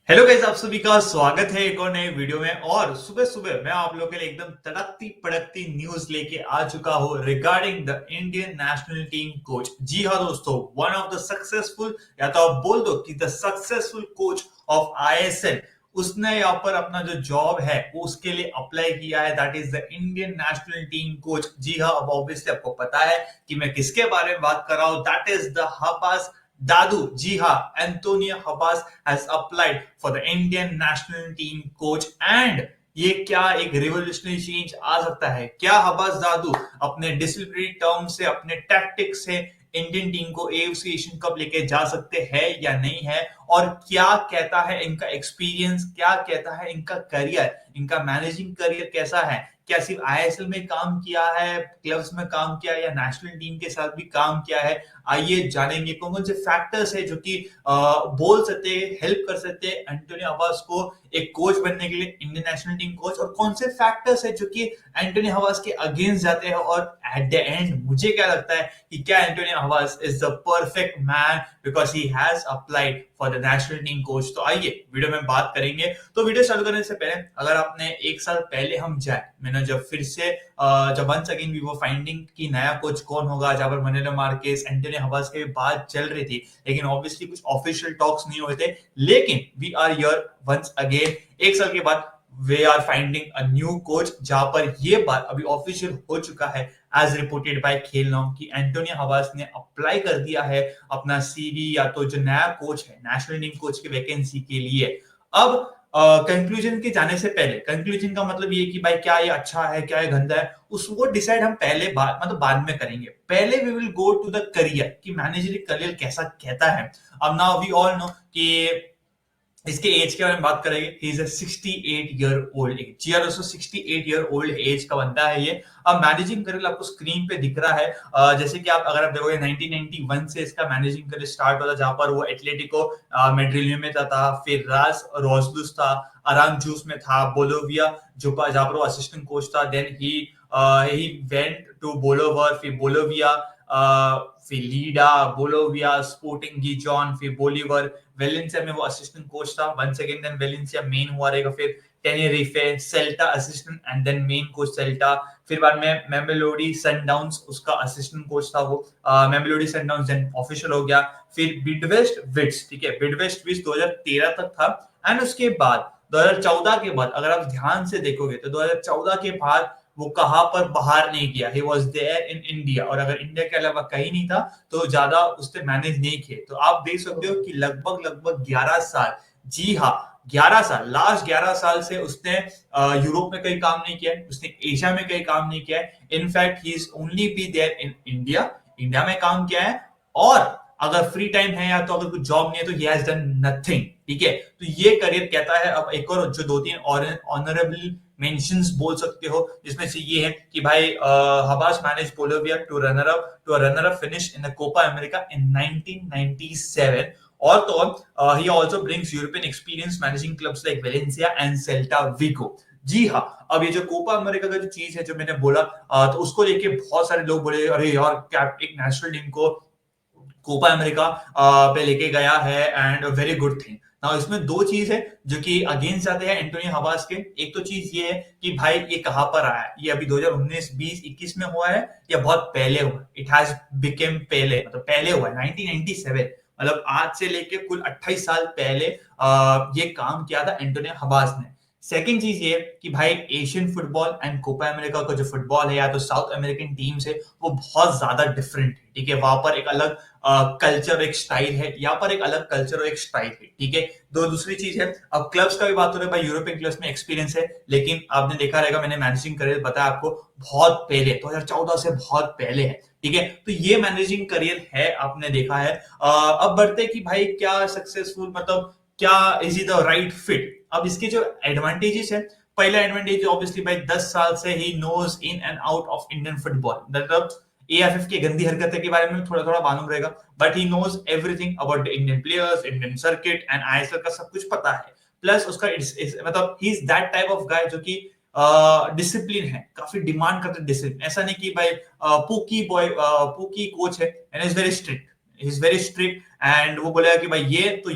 Hello guys, आप सभी का स्वागत है एक और नए वीडियो में। और सुबह सुबह मैं आप लोगों के लिए एकदम तड़कती पड़कती न्यूज लेके आ चुका हूँ regarding the Indian national team coach. जी हाँ दोस्तों, वन ऑफ द सक्सेसफुल, या तो आप बोल दो कि the successful coach of ISL, उसने यहाँ पर अपना जो जॉब है वो उसके लिए अप्लाई किया है। That is the Indian national team coach. जी हाँ, अब ऑब्वियसली आपको पता है कि मैं किसके बारे में बात कर रहा हूँ। दैट इज द हबास दादू। जी हाँ, Antonio Habas has applied for the Indian national team coach and ये क्या एक रिवोल्यूशनरी चेंज आ सकता है क्या? हबास दादू अपने डिसिप्लिनरी टर्म से, अपने टैक्टिक्स से इंडियन टीम को एएफसी एशियन कप लेके जा सकते हैं या नहीं है? और क्या कहता है इनका एक्सपीरियंस, क्या कहता है इनका करियर, इनका मैनेजिंग करियर कैसा है? क्या सिर्फ आईएसएल में काम किया है, क्लब्स में काम किया है, या नेशनल टीम के साथ भी काम किया है? आइए जानेंगे कौन कौन से फैक्टर्स है जो कि बोल सकते हैं, हेल्प कर सकते हैं एंटोनियो हवास को एक कोच बनने के लिए, इंडियन नेशनल टीम कोच। और कौन से फैक्टर्स है जो कि एंटोनियो हवास के अगेंस्ट जाते हैं। और एट द एंड मुझे क्या लगता है कि क्या Antonio Habas is the perfect man because he has applied for the national team coach. तो आइए वीडियो में बात करेंगे। तो वीडियो चालू करने से पहले, अगर आपने एक साल पहले हम जाए, मैंने जब फिर से जब once again we were finding कि नया कोच कौन होगा, जहां पर मनेलो मार्केस, एंटोनियो हवास की बात चल रही थी, लेकिन ऑब्वियसली कुछ ऑफिशियल टॉक्स नहीं हुए थे। लेकिन we are here once again, एक साल के बाद we are finding a new coach, जहां पर ये बात अभी ऑफिशियल हो चुका है as reported by Khel Now कि एंटोनियो हवास ने अप्लाई कर दिया है अपना सीवी, या तो जो नया कोच है नेशनल टीम कोच की वैकेंसी के लिए। अब कंक्लूजन के जाने से पहले, कंक्लूजन का मतलब ये कि भाई क्या ये अच्छा है, क्या ये गंदा है, उस वो डिसाइड हम पहले बाद में करेंगे। पहले we will go to the career कि मैनेजरियल करियर कैसा कहता है। अब नाउ वी ऑल नो कि इसके एज के बारे में बात करेंगे। He is a 68 year old age. जी दोस्तों, 68 ईयर ओल्ड एज का बंदा है ये। अब मैनेजिंग करियर आपको स्क्रीन पे दिख रहा है। जैसे कि आप अगर आप देखोगे 1991 से इसका मैनेजिंग करियर स्टार्ट होता, जहां पर वो एटलेटिको मेड्रिल में था, फिर रास रोजलुस था, अराम जूस में था, बोलोविया जो जहां पर वो असिस्टेंट कोच था। देन ही वेंट टू बोलोवर, फिर बोलोविया, फिर लीडा, बोलोविया, स्पोर्टिंग गिजॉन, फिर बोलीवर, वेलेंसिया में वो असिस्टेंट कोच था। Once again then Valencia main हुआ रहेगा, फिर Tenerife, Celta assistant and then main coach Celta. फिर बाद में मेमेलोडी सनडाउन्स उसका असिस्टेंट कोच था वो। मेमेलोडी सनडाउन्स देन ऑफिशियल हो गया। फिर बिडवेस्ट विट्स, ठीक है, बिडवेस्ट विट्स 2013 तक था। एंड उसके बाद 2014 के बाद अगर आप ध्यान से देखोगे तो 2014 के बाद वो कहां पर बाहर नहीं किया। He was there in India, और अगर इंडिया के अलावा कहीं नहीं था तो ज्यादा उसने मैनेज नहीं किए। तो आप देख सकते हो कि लगभग लगभग 11 साल, जी हाँ 11 साल, लास्ट 11 साल से उसने यूरोप में कहीं काम नहीं किया है, उसने एशिया में कहीं काम नहीं किया है। In fact he is only be there in India, India में काम किया है। और अगर फ्री टाइम है या तो अगर कुछ जॉब नहीं है तो ही हैज डन नथिंग, ठीक है। तो ये करियर कहता है। अब एक और जो दो तीन ऑनरेबल मेंशंस बोल सकते हो, जिसमें से ये है कि भाई Habas manage Bolivia to runner up finish in the Copa America in 1997। और तो और he also brings European experience managing clubs like Valencia and Celta Vigo. जी हाँ, अब ये जो कोपा अमेरिका का जो चीज है जो मैंने बोला, तो उसको लेके बहुत सारे लोग बोले अरे यार क्या एक नेशनल टीम को कोपा अमेरिका पे लेके गया है, and very good thing. Now इसमें दो चीज है जो कि अगेंस्ट जाते हैं एंटोनियो हवास के। एक तो चीज ये है कि भाई ये कहां पर आया है, ये अभी 2019 20 21 में हुआ है या बहुत पहले हुआ? इट हैज बिकेम पहले, मतलब पहले हुआ है 1997, मतलब आज से लेके कुल 28 साल पहले ये काम किया था एंटोनियो हवास ने। सेकंड चीज ये कि भाई Asian football and Copa America का जो फुटबॉल है या तो साउथ अमेरिकन टीम्स है वो बहुत ज्यादा डिफरेंट है, ठीक है। वहां पर एक अलग कल्चर, एक स्टाइल है, यहाँ पर एक अलग कल्चर और एक स्टाइल है, ठीक है। दो दूसरी चीज है, अब क्लब्स का भी बात हो रहा है भाई, यूरोपियन क्लब्स में एक्सपीरियंस है, लेकिन आपने देखा रहेगा मैंने मैनेजिंग करियर बताया आपको बहुत पहले, 2014 से बहुत पहले है, ठीक है। तो ये मैनेजिंग करियर है, आपने देखा है। अब बढ़ते कि भाई क्या सक्सेसफुल, मतलब क्या इज द राइट फिट। अब इसके जो एडवांटेजेस है, पहला एडवांटेज ऑब्वियसली भाई 10 साल से he knows in and out of Indian football, मतलब एएफएफ की गंदी हरकतें के बारे में थोड़ा थोड़ा मालूम रहेगा, but he knows everything about the Indian players, Indian circuit and ISL का सब कुछ पता है। प्लस उसका मतलब he is that type of guy जो कि डिसिप्लिन है, काफी डिमांड करते डिसिप्लिन। ऐसा नहीं कि भाई पूकी बॉय, पूकी कोच है and is very strict, is very strict, and वो बोलेगा कि भाई ये तो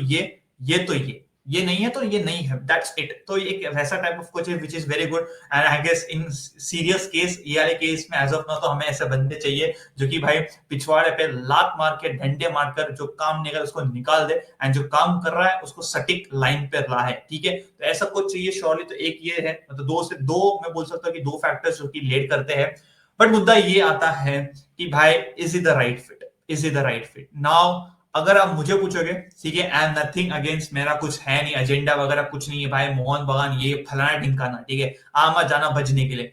ये तो ये, ये नहीं है तो ये नहीं है, दैट्स इट। तो एक वैसा टाइप ऑफ कोच है which is very good. And I guess in serious case, ये वाले केस में एज ऑफ नाउ तो हमें ऐसे बंदे चाहिए जो कि भाई पिछवाड़े पे लात मार के, डंडे मारकर, जो काम नहीं कर उसको निकाल दे, एंड जो काम कर रहा है उसको सटीक लाइन पे लाए, ठीक है। तो ऐसा कुछ चाहिए श्योरली। तो एक ये है, मतलब दो मैं बोल सकता हूँ कि दो फैक्टर्स जो कि लेट करते हैं। बट मुद्दा ये आता है कि भाई is it the right fit, is it the right fit now. अगर आप मुझे पूछोगे, ठीक है, आई एम नथिंग अगेंस्ट, मेरा कुछ है नहीं, एजेंडा वगैरह कुछ नहीं है भाई, मोहन बगान ये फलाना ढिमकाना, ठीक है, आमा जाना बजने के लिए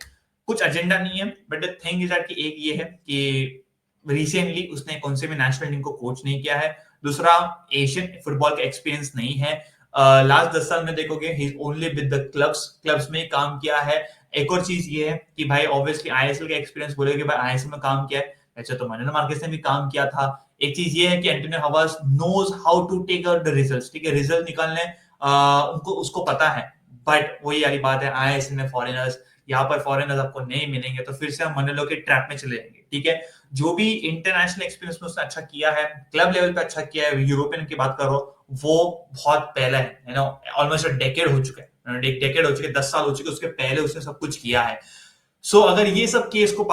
कुछ एजेंडा नहीं है। But the thing is that कि एक ये है कि रिसेंटली उसने कौन से भी नेशनल टीम को कोच नहीं किया है। दूसरा, एशियन फुटबॉल का एक्सपीरियंस नहीं है। लास्ट 10 साल में देखोगे ही ओनली विद द क्लब्स में ही काम किया है। एक और चीज ये है कि भाई ऑब्वियसली आईएसएल का एक्सपीरियंस बोलेगे कि भाई आईएसएल में काम किया है, अच्छा तो मनुएल मार्केस ने भी काम किया था। एक चीज ये है कि Antonio Habas knows how to take out the results, ठीक है, रिजल्ट निकालने उनको उसको पता है। बट वही वाली बात है, आईएसएल में फॉरेनर्स, यहाँ पर फॉरेनर्स आपको नहीं मिलेंगे, तो फिर से हम मनुएलो के ट्रैप में चले जाएंगे, ठीक है। जो भी इंटरनेशनल एक्सपीरियंस में उसने अच्छा किया है, क्लब लेवल पे अच्छा किया है, यूरोपियन की बात करो, वो बहुत पहले है ना, ऑलमोस्ट डेकेड हो चुका है, एक डेकेड हो चुके, 10 साल हो चुके, उसके पहले उसने सब कुछ किया है। सो अगर ये सब केस को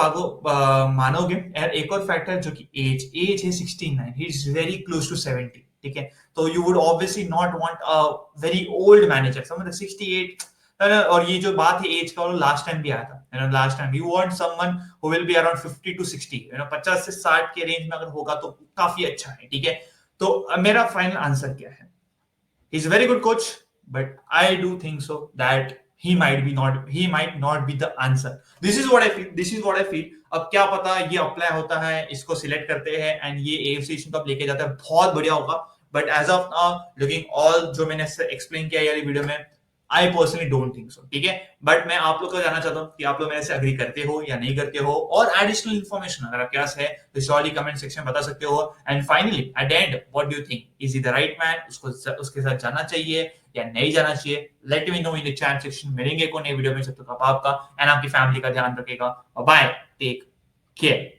मानोगे, एक और फैक्टर जो कि एज है 69, he is very close to 70, ठीक है। तो you would obviously not want a very old manager, समझ 68। और ये जो बात है एज का, वो लास्ट टाइम भी आया था, you know, last time you want someone who will be around 50 to 60, you know, 50 से 60 के रेंज में अगर होगा तो काफी अच्छा है, ठीक है। तो मेरा फाइनल आंसर क्या है? He's a very good coach, but I do think so that he might not be the answer. This is what I feel. This is what I feel. अब क्या पता ये अप्लाई होता है, इसको सिलेक्ट करते हैं एंड ये AFC एशियन कप लेके जाता है, बहुत बढ़िया होगा। But as of now, looking all जो मैंने एक्सप्लेन किया यार वीडियो में, I personally don't think so, ठीक है। बट मैं आप लोग को जानना चाहता हूँ कि आप लोग मेरे से अग्री करते हो या नहीं करते हो, और एडिशनल इन्फॉर्मेशन अगर आपके पास है तो श्योरली कमेंट सेक्शन में बता सकते हो। And finally at the end, what do you think, is he the right man, उसको उसके साथ जाना चाहिए या नहीं जाना चाहिए? Let me know in the chat section. मिलेंगे को नई वीडियो में, जब तक आप आपका एंड आपकी फैमिली का ध्यान रखेगा। Bye, take care.